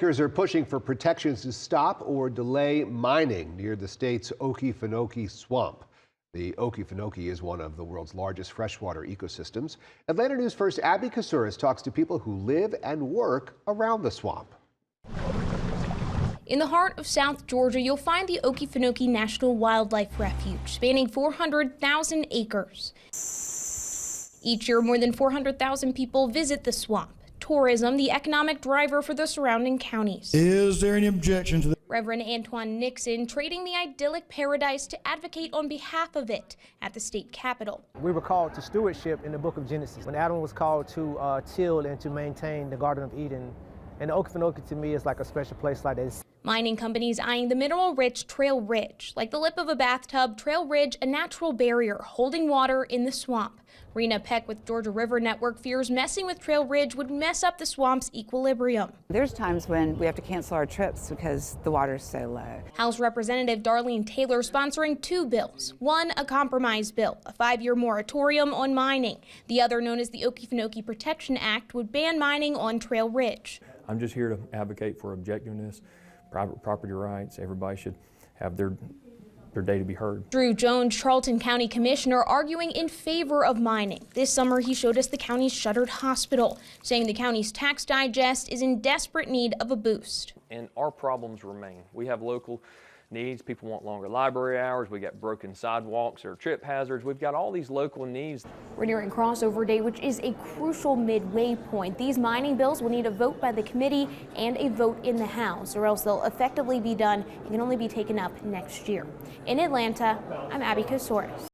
Lawmakers are pushing for protections to stop or delay mining near the state's Okefenokee Swamp. The Okefenokee is one of the world's largest freshwater ecosystems. Atlanta News First Abby Kasuris talks to people who live and work around the swamp. In the heart of South Georgia, you'll find the Okefenokee National Wildlife Refuge, spanning 400,000 acres. Each year, more than 400,000 people visit the swamp. Tourism, the economic driver for the surrounding counties. Is there any objection to that? Reverend Antoine Nixon trading the idyllic paradise to advocate on behalf of it at the state capitol. We were called to stewardship in the book of Genesis, when Adam was called to till and to maintain the Garden of Eden. And the Okefenokee to me is like a special place like this. Mining companies eyeing the mineral-rich Trail Ridge. Like the lip of a bathtub, Trail Ridge, a natural barrier holding water in the swamp. Rena Peck with Georgia River Network fears messing with Trail Ridge would mess up the swamp's equilibrium. There's times when we have to cancel our trips because the water's so low. House Representative Darlene Taylor sponsoring two bills. One, a compromise bill, a 5-year moratorium on mining. The other, known as the Okefenokee Protection Act, would ban mining on Trail Ridge. I'm just here to advocate for objectiveness, private property rights. Everybody should have their day to be heard. Drew Jones, Charlton County Commissioner, arguing in favor of mining. This summer, he showed us the county's shuttered hospital, saying the county's tax digest is in desperate need of a boost. And our problems remain. We have local needs. People want longer library hours. We got broken sidewalks or trip hazards. We've got all these local needs. We're nearing crossover day, which is a crucial midway point. These mining bills will need a vote by the committee and a vote in the House, or else they'll effectively be done and can only be taken up next year. In Atlanta, I'm Abby Kasuris.